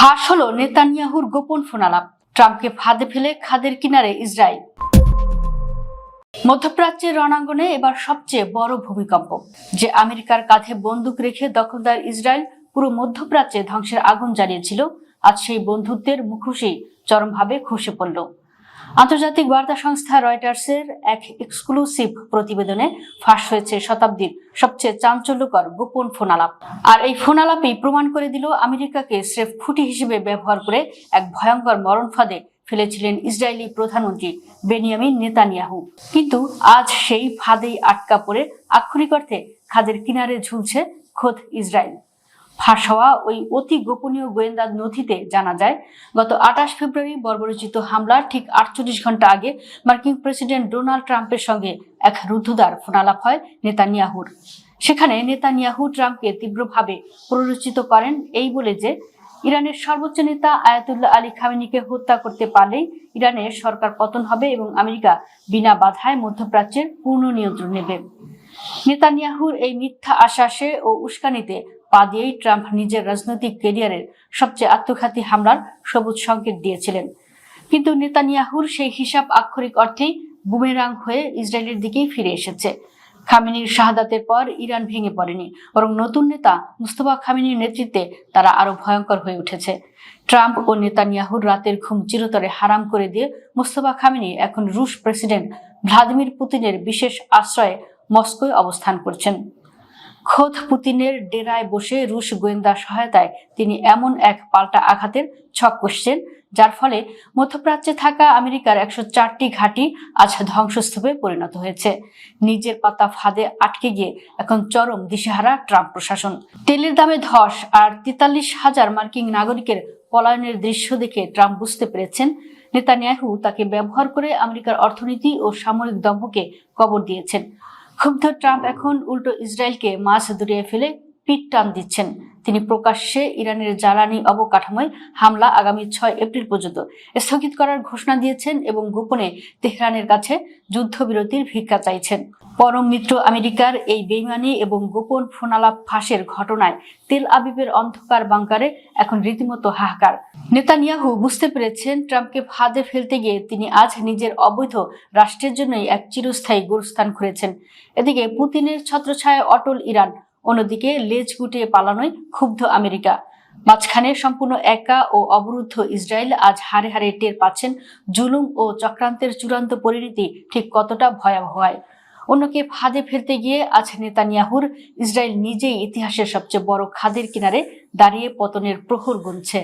ফাঁস হলো নেতানিয়াহুর গোপন ফোনালাপ, ট্রাম্পকে ফাঁদে ফেলে খাদের কিনারে ইসরায়েল। মধ্যপ্রাচ্যের রণাঙ্গনে এবার সবচেয়ে বড় ভূমিকম্প। যে আমেরিকার কাঁধে বন্দুক রেখে দখলদার ইসরায়েল পুরো মধ্যপ্রাচ্যে ধ্বংসের আগুন জ্বালিয়েছিল, আজ সেই বন্ধুত্বের মুখোশই চরমভাবে খসে পড়ল। আন্তর্জাতিক বার্তা সংস্থা রয়টার্সের এক এক্সক্লুসিভ প্রতিবেদনে ফাঁস হয়েছে শতাব্দীর সবচেয়ে চাঞ্চল্যকর গোপন ফোনালাপ। আর এই ফোনালাপই প্রমাণ করে দিল আমেরিকাকে স্রেফ খুঁটি হিসেবে ব্যবহার করে এক ভয়ঙ্কর মরণ ফাঁদে ফেলেছিলেন ইসরায়েলি প্রধানমন্ত্রী বেনিয়ামিন নেতানিয়াহু। কিন্তু আজ সেই ফাঁদেই আটকা পড়ে আক্ষরিক অর্থে খাদের কিনারে ঝুলছে খোদ ইসরায়েল। ফাঁস হওয়া ওই অতি গোপনীয় গোয়েন্দা নথিতে জানা যায়, গত 28 ফেব্রুয়ারি বর্বরোচিত হামলার ঠিক 48 ঘন্টা আগে মার্কিন প্রেসিডেন্ট ডোনাল্ড ট্রাম্পের সঙ্গে এক রুদ্ধদ্বার ফোনালাপ হয় নেতানিয়াহুর। সেখানে নেতানিয়াহু ট্রাম্পকে তীব্রভাবে প্ররোচিত করেন এই বলে যে ইরানের সর্বোচ্চ নেতা আয়াতুল্লাহ আলী খামেনিকে হত্যা করতে পারলেই ইরানের সরকার পতন হবে এবং আমেরিকা বিনা বাধায় মধ্যপ্রাচ্যের পূর্ণ নিয়ন্ত্রণ নেবে। নেতানিয়াহুর এই মিথ্যা আশ্বাসে ও উস্কানিতে পা দিয়েই ট্রাম্প নিজের রাজনৈতিক ক্যারিয়ারের সবচেয়ে আত্মঘাতী হামলার সবুজ সংকেত দিয়েছিলেন। কিন্তু নেতানিয়াহুর সেই হিসাব আক্ষরিক অর্থেই বুমেরাং হয়ে ইসরায়েলের দিকেই ফিরে এসেছে। খামেনির শাহাদাতের পর ইরান ভেঙে পড়েনি, বরং নতুন নেতা মুস্তফা খামেনির নেতৃত্বে তারা আরো ভয়ঙ্কর হয়ে উঠেছে। ট্রাম্প ও নেতানিয়াহুর রাতের ঘুম চিরতরে হারাম করে দিয়ে মুস্তফা খামেনি এখন রুশ প্রেসিডেন্ট ভ্লাদিমির পুতিনের বিশেষ আশ্রয়ে মস্কোয় অবস্থান করছেন। খোদ পুতিনের ডেরায় বসে রুশ গোয়েন্দা সহায়তায় তিনি এমন এক পাল্টা আঘাতের ছক কষছেন, যার ফলে মধ্যপ্রাচ্যে থাকা আমেরিকার 104টি ঘাঁটি আজ ধ্বংসস্তূপে পরিণত হয়েছে। নিজের পাতা ফাঁদে আটকে গিয়ে এখন চরম দিশেহারা ট্রাম্প প্রশাসন। তেলের দামে ধস আর 43,000 মার্কিন নাগরিকের পলায়নের দৃশ্য দেখে ট্রাম্প বুঝতে পেরেছেন নেতানিয়াহু তাকে ব্যবহার করে আমেরিকার অর্থনীতি ও সামরিক দম্ভকে কবর দিয়েছেন। ক্ষুব্ধ ট্রাম্প এখন উল্টো ইসরায়েলকে মাছ দূরিয়ে ফেলে পিঠ টান দিচ্ছেন। তিনি প্রকাশ্যে ইরানের জ্বালানি অবকাঠামোয় হামলা আগামী 6 এপ্রিল পর্যন্ত স্থগিত করার ঘোষণা দিয়েছেন এবং গোপনে তেহরানের কাছে যুদ্ধবিরতির ভিক্ষা চাইছেন। পরম মিত্র আমেরিকার এই বেইমানি এবং গোপন ফোনালাপ ফাঁসের ঘটনায় তেল আবিবের অন্ধকার বাংকারে এখন রীতিমতো হাহাকার। নেতানিয়াহু বুঝতে পেরেছেন ট্রাম্পকে ফাঁদে ফেলতে গিয়ে তিনি আজ নিজের অবৈধ রাষ্ট্রের জন্যই এক চিরস্থায়ী গোরস্থান খুঁড়েছেন। এদিকে পুতিনের ছত্রছায়ায় অটল ইরান, অন্যদিকে লেজ গুটিয়ে পালানোয় ক্ষুব্ধ আমেরিকা। মাঝখানে সম্পূর্ণ একা ও অবরুদ্ধ ইসরায়েল আজ হাড়ে হাড়ে টের পাচ্ছেন জুলুম ও চক্রান্তের চূড়ান্ত পরিণতি ঠিক কতটা ভয়াবহ হয়। অন্যকে ফাঁদে ফেলতে গিয়ে আজ নেতানিয়াহুর ইসরায়েল নিজেই ইতিহাসের সবচেয়ে বড় খাদের কিনারে দাঁড়িয়ে পতনের প্রহর গুনছে।